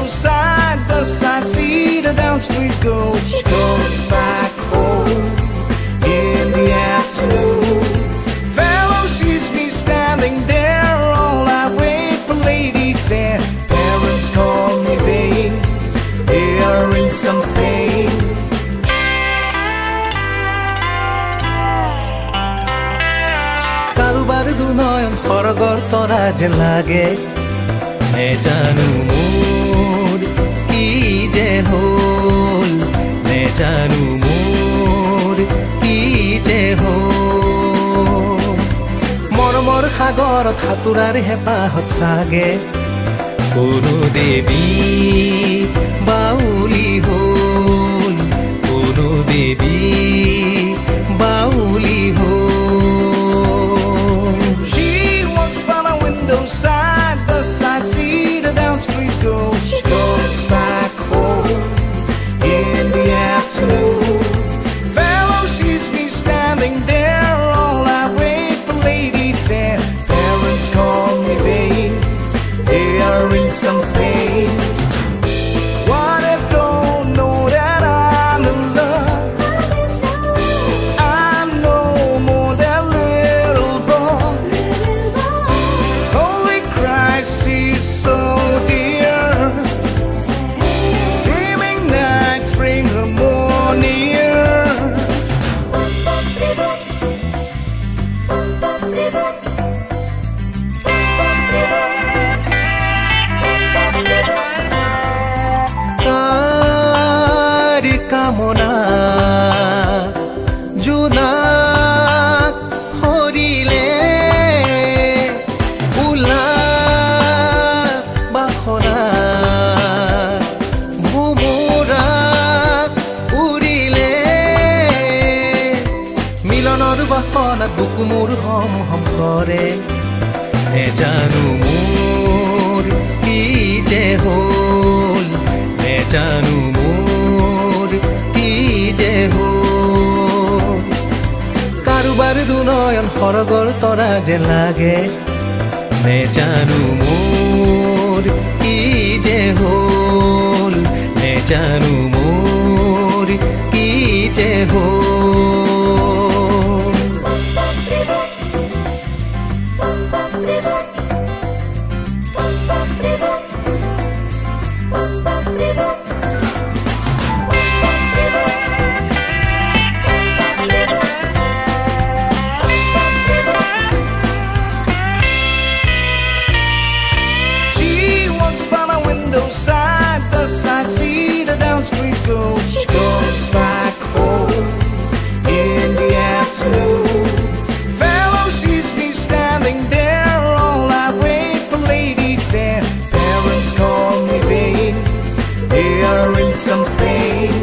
side by side, see the down street goes. She goes back home in the afternoon. Fellow sees me standing there, all I wait for lady fair. Parents call me vain, they are in some pain. Karubar Dunayan horogor tora je lage, ne janu mor ki je hol, ne janu mor ki je hol. Mormor সাগৰত সাঁতোৰাৰ হেঁপাহত চাগে কোনো দেৱী বাউলি হ'ল, কোনো দেৱী বাউলি হ'ল. She walks by my window side by side, see the down street goes. She goes back home in the afternoon. Fellow sees me standing there, all I wait for lady fair. Parents call me vain, they are in some pain. What they don't know that I'm in love, I'm no more that little boy. Holy Christ, she's so dear. Dreaming nights bring her more near. কামনা জোনাক হৰিলে উলা বাসনা ভোমোৰা উৰিলে মিলনৰ বাসনাত বুকু মোৰ হম হম কৰে নেজানো মোৰ কি যে হ'ল নেজানো মোৰ কি যে হ'ল কাৰোবাৰ দুনয়ন সৰগৰ তৰা যে লাগে নেজানো মোৰ কি যে হ'ল নেজানো মোৰ কি যে হ'ল side by side, see the down street goes. She goes back home in the afternoon. Fellow sees me standing there, all I wait for lady fair. Parents call me vain, they are in some pain.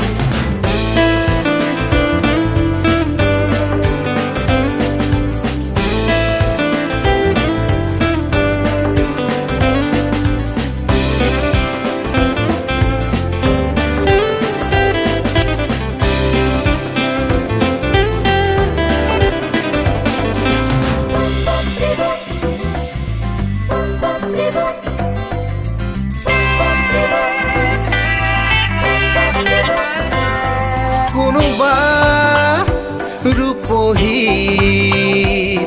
ৰূপহীৰ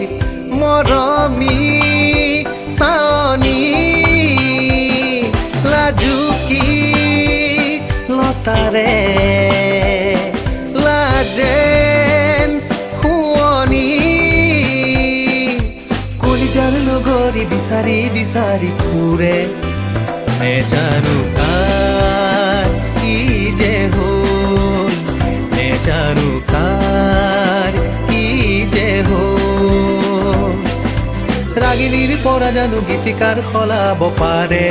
মৰমী চানি লাজুকী লতাৰে লাজেন শুৱনি কলিজাৰ লগৰী বিচাৰি বিচাৰি ঘূৰে নেজানো কাৰ কি যে হ'ল নেজানো কাৰ কি যে হ'ল ৰাগিনীৰ পৰা জানো গীতিকাৰ সলাব পাৰে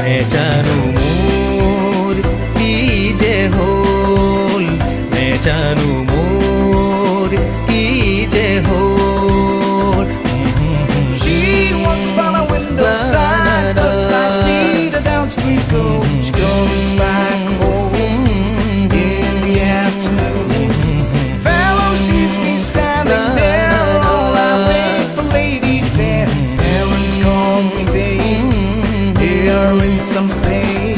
নেজানো মোৰ কি যে হ'ল নেজানো মোৰ কি যে হ'ল She walks by my window side by side, see the down street goes. She goes back home in the afternoon. Fellow sees me standing there, all I wait for lady fair. Parents call me vain, they are in some pain.